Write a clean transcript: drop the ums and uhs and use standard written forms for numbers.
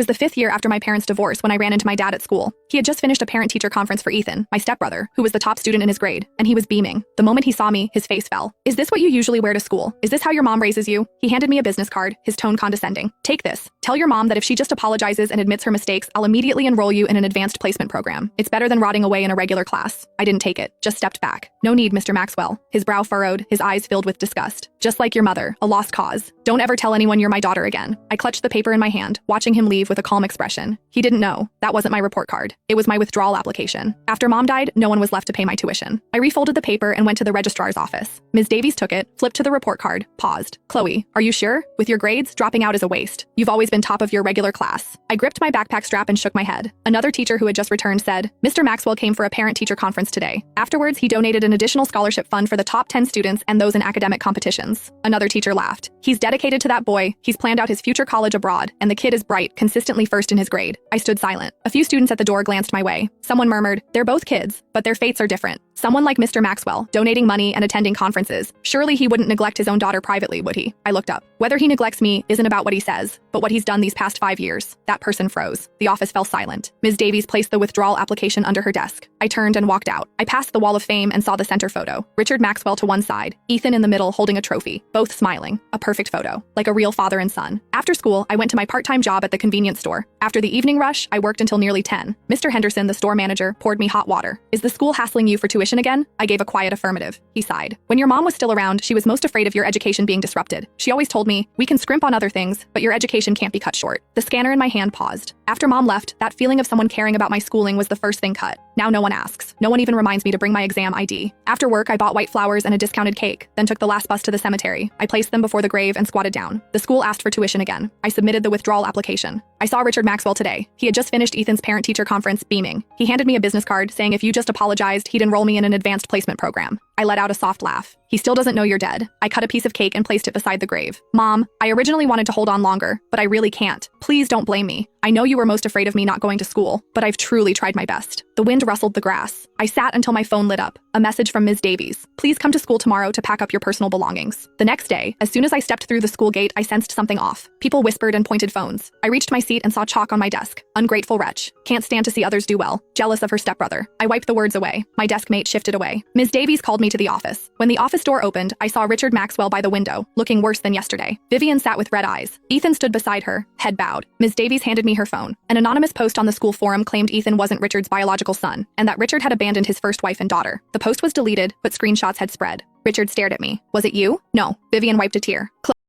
was the 5th year after my parents' divorce when I ran into my dad at school. He had just finished a parent-teacher conference for Ethan, my stepbrother, who was the top student in his grade, and he was beaming. The moment he saw me, his face fell. "Is this what you usually wear to school? Is this how your mom raises you?" He handed me a business card, his tone condescending. "Take this. Tell your mom that if she just apologizes and admits her mistakes, I'll immediately enroll you in an advanced placement program. It's better than rotting away in a regular class." I didn't take it, just stepped back. "No need, Mr. Maxwell." His brow furrowed, his eyes filled with disgust. "Just like your mother, a lost cause. Don't ever tell anyone you're my daughter again." I clutched the paper in my hand, watching him leave with a calm expression. He didn't know. That wasn't my report card. It was my withdrawal application. After Mom died, no one was left to pay my tuition. I refolded the paper and went to the registrar's office. Ms. Davies took it, flipped to the report card, paused. "Chloe, are you sure? With your grades, dropping out is a waste. You've always been top of your regular class." I gripped my backpack strap and shook my head. Another teacher who had just returned said, "Mr. Maxwell came for a parent-teacher conference today. Afterwards, he donated an additional scholarship fund for the top 10 students and those in academic competitions." Another teacher laughed. "He's dedicated to that boy. He's planned out his future college abroad, and the kid is bright, consistently first in his grade." I stood silent. A few students at the door glanced my way. Someone murmured, "They're both kids, but their fates are different." Someone like Mr. Maxwell, donating money and attending conferences. Surely he wouldn't neglect his own daughter privately, would he? I looked up. Whether he neglects me isn't about what he says, but what he's done these past 5 years. That person froze. The office fell silent. Ms. Davies placed the withdrawal application under her desk. I turned and walked out. I passed the wall of fame and saw the center photo. Richard Maxwell to one side, Ethan in the middle holding a trophy, both smiling. A perfect photo, like a real father and son. After school, I went to my part-time job at the convenience store. After the evening rush, I worked until nearly 10. Mr. Henderson, the store manager, poured me hot water. "Is the school hassling you for tuition again?" I gave a quiet affirmative. He sighed. "When your mom was still around, she was most afraid of your education being disrupted. She always told me, we can scrimp on other things, but your education can't be cut short." The scanner in my hand paused. After Mom left, that feeling of someone caring about my schooling was the first thing cut. Now no one asks. No one even reminds me to bring my exam ID. After work, I bought white flowers and a discounted cake, then took the last bus to the cemetery. I placed them before the grave and squatted down. The school asked for tuition again. I submitted the withdrawal application. I saw Richard Maxwell today. He had just finished Ethan's parent-teacher conference, beaming. He handed me a business card saying if you just apologized, he'd enroll me in an advanced placement program. I let out a soft laugh. "He still doesn't know you're dead." I cut a piece of cake and placed it beside the grave. "Mom, I originally wanted to hold on longer, but I really can't. Please don't blame me. I know you were most afraid of me not going to school, but I've truly tried my best." The wind rustled the grass. I sat until my phone lit up. A message from Ms. Davies. "Please come to school tomorrow to pack up your personal belongings." The next day, as soon as I stepped through the school gate, I sensed something off. People whispered and pointed phones. I reached my seat and saw chalk on my desk. "Ungrateful wretch. Can't stand to see others do well. Jealous of her stepbrother." I wiped the words away. My desk mate shifted away. Ms. Davies called me to the office. When the office door opened, I saw Richard Maxwell by the window, looking worse than yesterday. Vivian sat with red eyes. Ethan stood beside her, head bowed. Ms. Davies handed me her phone. An anonymous post on the school forum claimed Ethan wasn't Richard's biological son, and that Richard had abandoned his first wife and daughter. The post was deleted, but screenshots had spread. Richard stared at me. "Was it you?" "No." Vivian wiped a tear.